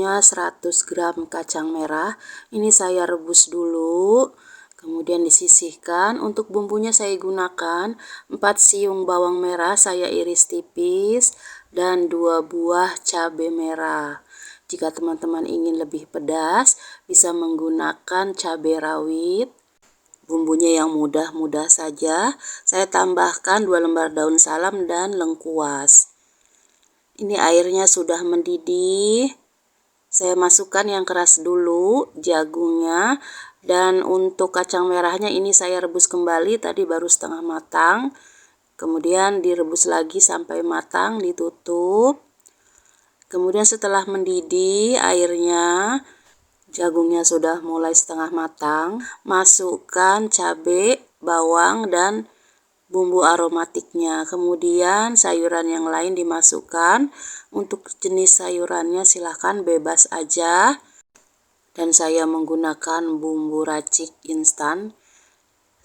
100 gram kacang merah. Ini saya rebus dulu, kemudian disisihkan. Untuk bumbunya saya gunakan 4 siung bawang merah saya iris tipis dan 2 buah cabai merah. Jika teman-teman ingin lebih pedas, bisa menggunakan cabai rawit. Bumbunya yang mudah-mudah saja. Saya tambahkan 2 lembar daun salam dan lengkuas. Ini airnya sudah mendidih. Saya masukkan yang keras dulu, jagungnya, dan untuk kacang merahnya ini saya rebus kembali, tadi baru setengah matang. Kemudian direbus lagi sampai matang, ditutup. Kemudian setelah mendidih airnya, jagungnya sudah mulai setengah matang, masukkan cabai, bawang, dan bumbu aromatiknya. Kemudian sayuran yang lain dimasukkan. Untuk jenis sayurannya silahkan bebas aja. Dan saya menggunakan bumbu racik instan,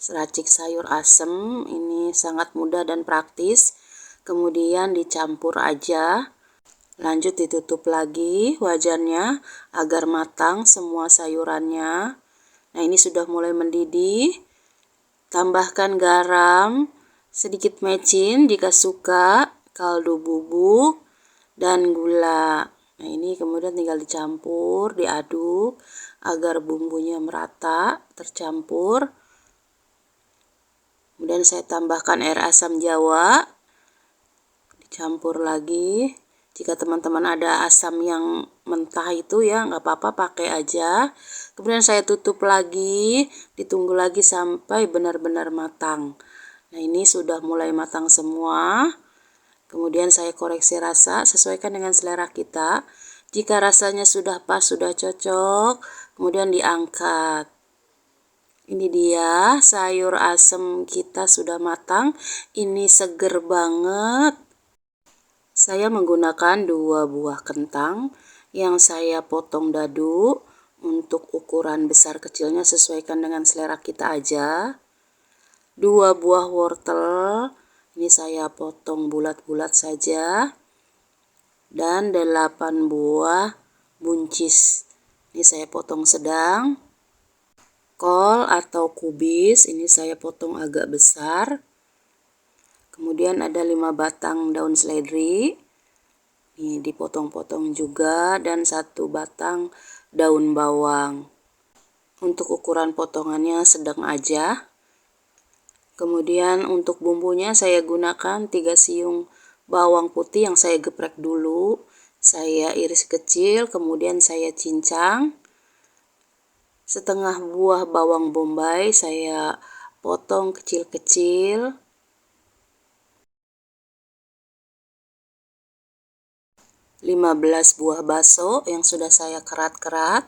racik sayur asem. Ini sangat mudah dan praktis. Kemudian dicampur aja. Lanjut ditutup lagi wajannya agar matang semua sayurannya. Nah, ini sudah mulai mendidih. Tambahkan garam, sedikit mecin jika suka, kaldu bubuk, dan gula. Nah, ini kemudian tinggal dicampur, diaduk agar bumbunya merata, tercampur. Kemudian saya tambahkan air asam jawa, dicampur lagi. Jika teman-teman ada asam yang mentah itu ya nggak apa-apa, pakai aja. Kemudian saya tutup lagi, ditunggu lagi sampai benar-benar matang. Nah, ini sudah mulai matang semua. Kemudian saya koreksi rasa, sesuaikan dengan selera kita. Jika rasanya sudah pas, sudah cocok, kemudian diangkat. Ini dia sayur asem kita sudah matang. Ini seger banget. Saya menggunakan 2 buah kentang yang saya potong dadu. Untuk ukuran besar kecilnya sesuaikan dengan selera kita aja. 2 buah wortel, ini saya potong bulat-bulat saja. Dan 8 buah buncis, ini saya potong sedang. Kol atau kubis, ini saya potong agak besar. Kemudian ada 5 batang daun seledri, ini dipotong-potong juga, dan 1 batang daun bawang. Untuk ukuran potongannya sedang aja. Kemudian untuk bumbunya saya gunakan 3 siung bawang putih yang saya geprek dulu. Saya iris kecil, kemudian saya cincang. Setengah buah bawang bombay saya potong kecil-kecil. 15 buah bakso yang sudah saya kerat-kerat.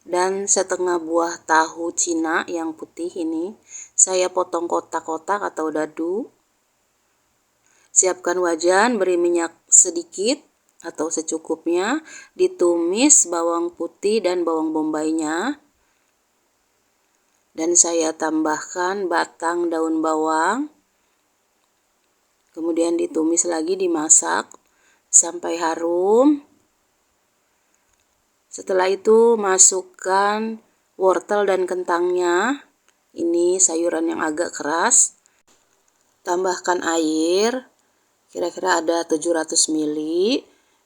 Dan setengah buah tahu Cina yang putih ini saya potong kotak-kotak atau dadu. Siapkan wajan, beri minyak sedikit atau secukupnya, ditumis bawang putih dan bawang bombaynya. Dan saya tambahkan batang daun bawang. Kemudian ditumis lagi, dimasak sampai harum. Setelah itu masukkan wortel dan kentangnya. Ini sayuran yang agak keras. Tambahkan air, kira-kira ada 700 ml.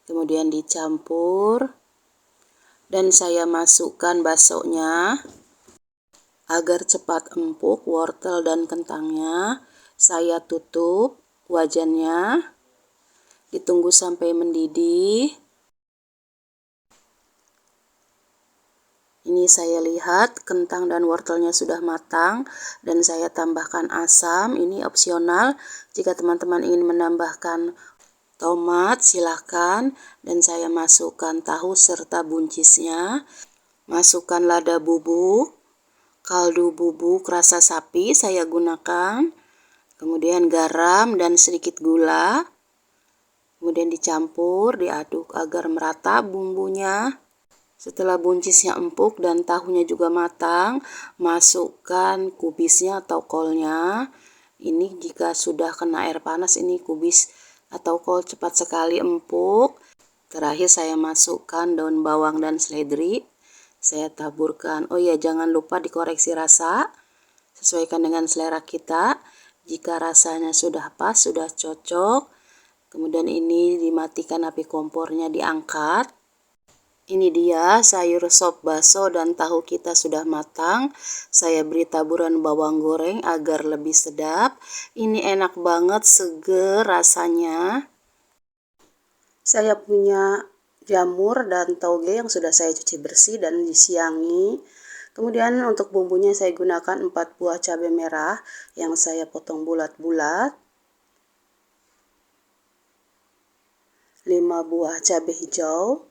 Kemudian dicampur. Dan saya masukkan baksonya. Agar cepat empuk wortel dan kentangnya, saya tutup wajannya. Ditunggu sampai mendidih. Ini saya lihat kentang dan wortelnya sudah matang dan saya tambahkan asam. Ini opsional. Jika teman-teman ingin menambahkan tomat silahkan. Dan saya masukkan tahu serta buncisnya. Masukkan lada bubuk, kaldu bubuk rasa sapi saya gunakan. Kemudian garam dan sedikit gula. Kemudian dicampur, diaduk agar merata bumbunya. Setelah buncisnya empuk dan tahunya juga matang, masukkan kubisnya atau kolnya. Ini jika sudah kena air panas, ini kubis atau kol cepat sekali empuk. Terakhir saya masukkan daun bawang dan seledri. Saya taburkan. Oh ya, jangan lupa dikoreksi rasa. Sesuaikan dengan selera kita. Jika rasanya sudah pas, sudah cocok, kemudian ini dimatikan api kompornya, diangkat. Ini dia sayur sop bakso dan tahu kita sudah matang. Saya beri taburan bawang goreng agar lebih sedap. Ini enak banget, seger rasanya. Saya punya jamur dan tauge yang sudah saya cuci bersih dan disiangi. Kemudian untuk bumbunya saya gunakan 4 buah cabai merah yang saya potong bulat-bulat. 5 buah cabai hijau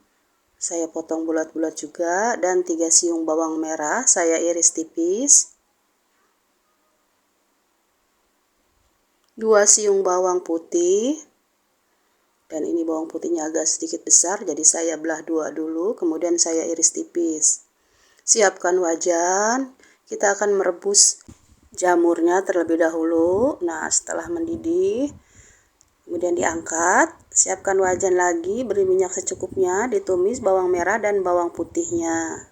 saya potong bulat-bulat juga, dan 3 siung bawang merah saya iris tipis. 2 siung bawang putih. Dan ini bawang putihnya agak sedikit besar, jadi saya belah 2 dulu, kemudian saya iris tipis. Siapkan wajan, kita akan merebus jamurnya terlebih dahulu. Nah, setelah mendidih, kemudian diangkat. Siapkan wajan lagi, beri minyak secukupnya, ditumis bawang merah dan bawang putihnya.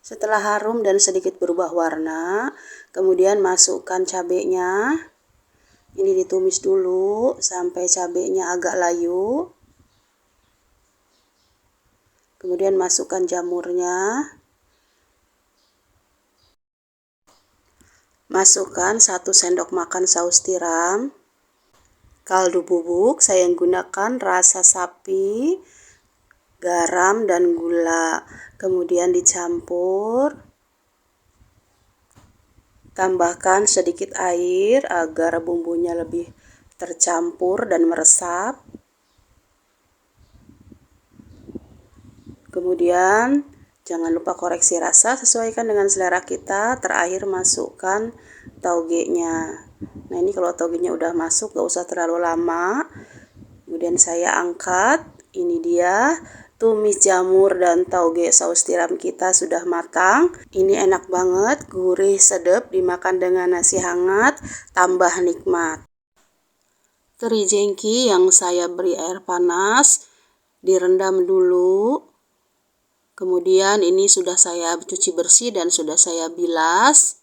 Setelah harum dan sedikit berubah warna, kemudian masukkan cabenya. Ini ditumis dulu sampai cabenya agak layu. Kemudian masukkan jamurnya. Masukkan 1 sendok makan saus tiram. Kaldu bubuk saya gunakan rasa sapi, garam dan gula. Kemudian dicampur. Tambahkan sedikit air agar bumbunya lebih tercampur dan meresap. Kemudian jangan lupa koreksi rasa, sesuaikan dengan selera kita. Terakhir masukkan taugenya. Nah, ini kalau taugenya udah masuk, gak usah terlalu lama. Kemudian saya angkat. Ini dia tumis jamur dan tauge saus tiram kita sudah matang. Ini enak banget, gurih, sedap, dimakan dengan nasi hangat, tambah nikmat. Teri jengki yang saya beri air panas, direndam dulu. Kemudian ini sudah saya cuci bersih dan sudah saya bilas.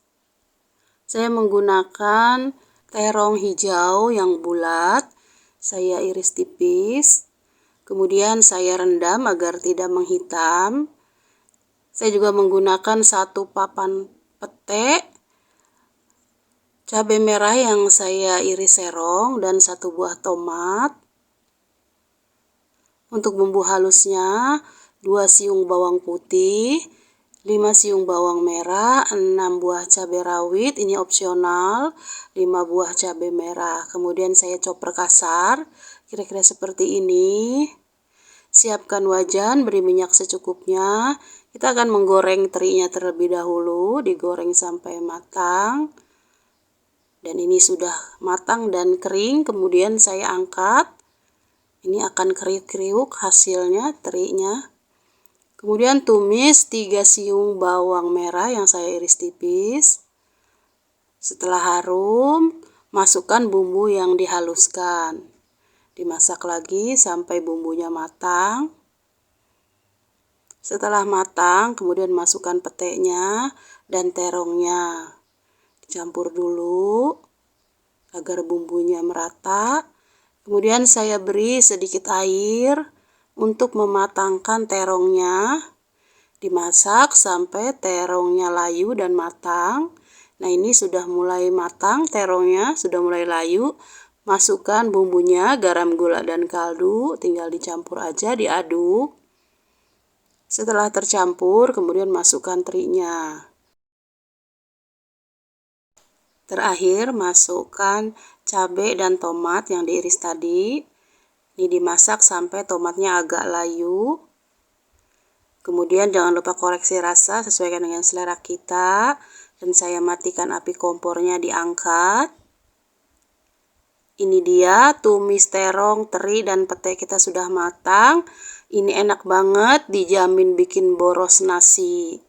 Saya menggunakan terong hijau yang bulat. Saya iris tipis. Kemudian saya rendam agar tidak menghitam. Saya juga menggunakan 1 papan pete, cabai merah yang saya iris serong, dan 1 buah tomat. Untuk bumbu halusnya, 2 siung bawang putih, 5 siung bawang merah, 6 buah cabai rawit, ini opsional, 5 buah cabai merah. Kemudian saya chopper kasar, kira-kira seperti ini. Siapkan wajan, beri minyak secukupnya. Kita akan menggoreng terinya terlebih dahulu, digoreng sampai matang. Dan ini sudah matang dan kering, kemudian saya angkat. Ini akan kriuk-kriuk hasilnya, terinya. Kemudian tumis 3 siung bawang merah yang saya iris tipis. Setelah harum, masukkan bumbu yang dihaluskan. Dimasak lagi sampai bumbunya matang. Setelah matang, kemudian masukkan petenya dan terongnya. Dicampur dulu agar bumbunya merata. Kemudian saya beri sedikit air untuk mematangkan terongnya. Dimasak sampai terongnya layu dan matang. Nah, ini sudah mulai matang terongnya, sudah mulai layu. Masukkan bumbunya, garam, gula, dan kaldu. Tinggal dicampur aja, diaduk. Setelah tercampur, kemudian masukkan terinya. Terakhir, masukkan cabai dan tomat yang diiris tadi. Ini dimasak sampai tomatnya agak layu. Kemudian jangan lupa koreksi rasa, sesuaikan dengan selera kita. Dan saya matikan api kompornya, diangkat. Ini dia tumis terong, teri, dan pete kita sudah matang. Ini enak banget, dijamin bikin boros nasi.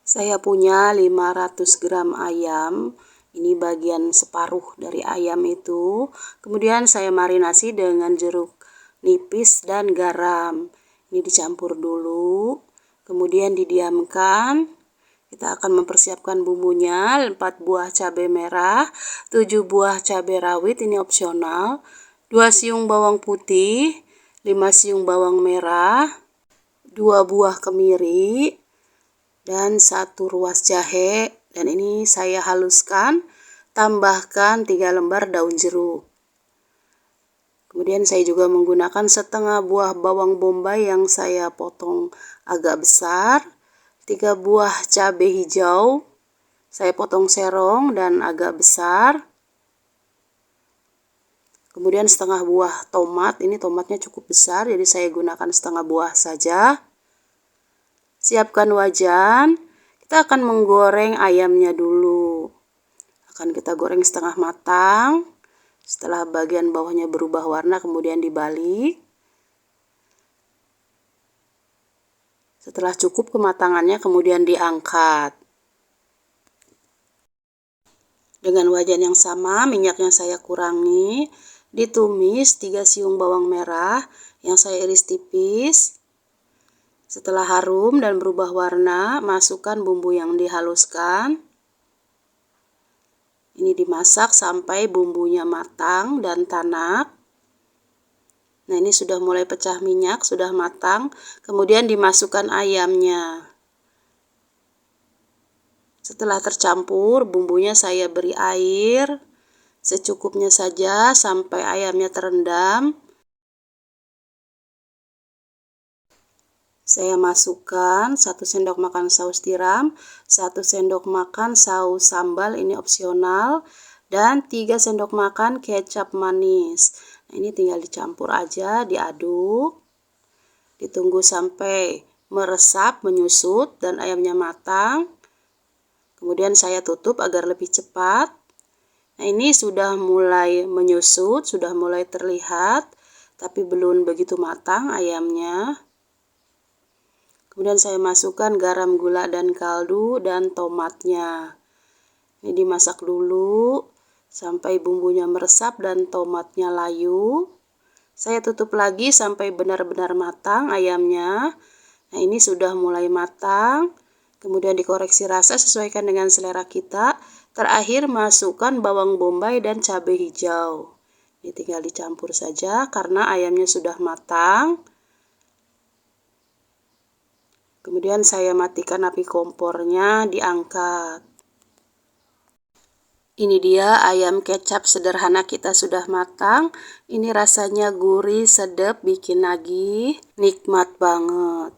Saya punya 500 gram ayam. Ini bagian separuh dari ayam itu. Kemudian saya marinasi dengan jeruk nipis dan garam. Ini dicampur dulu. Kemudian didiamkan. Kita akan mempersiapkan bumbunya. 4 buah cabai merah, 7 buah cabai rawit, ini opsional. 2 siung bawang putih, 5 siung bawang merah, 2 buah kemiri, dan 1 ruas jahe. Dan ini saya haluskan, tambahkan 3 lembar daun jeruk. Kemudian saya juga menggunakan setengah buah bawang bombay yang saya potong agak besar, 3 buah cabai hijau, saya potong serong dan agak besar. Kemudian setengah buah tomat, ini tomatnya cukup besar jadi saya gunakan setengah buah saja. Siapkan wajan. Kita akan menggoreng ayamnya dulu. Akan kita goreng setengah matang. Setelah bagian bawahnya berubah warna, kemudian dibalik. Setelah cukup kematangannya, kemudian diangkat. Dengan wajan yang sama, minyaknya saya kurangi. Ditumis 3 siung bawang merah yang saya iris tipis. Setelah harum dan berubah warna, masukkan bumbu yang dihaluskan. Ini dimasak sampai bumbunya matang dan tanak. Nah, ini sudah mulai pecah minyak, sudah matang. Kemudian dimasukkan ayamnya. Setelah tercampur, bumbunya saya beri air secukupnya saja sampai ayamnya terendam. Saya masukkan 1 sendok makan saus tiram, 1 sendok makan saus sambal, ini opsional, dan 3 sendok makan kecap manis. Nah, ini tinggal dicampur aja, diaduk. Ditunggu sampai meresap, menyusut, dan ayamnya matang. Kemudian saya tutup agar lebih cepat. Nah, ini sudah mulai menyusut, sudah mulai terlihat, tapi belum begitu matang ayamnya. Kemudian saya masukkan garam, gula, dan kaldu, dan tomatnya. Ini dimasak dulu sampai bumbunya meresap dan tomatnya layu. Saya tutup lagi sampai benar-benar matang ayamnya. Nah, ini sudah mulai matang. Kemudian dikoreksi rasa sesuaikan dengan selera kita. Terakhir masukkan bawang bombay dan cabai hijau. Ini tinggal dicampur saja karena ayamnya sudah matang. Kemudian saya matikan api kompornya, diangkat. Ini dia ayam kecap sederhana kita sudah matang. Ini rasanya gurih, sedap, bikin nagih, nikmat banget.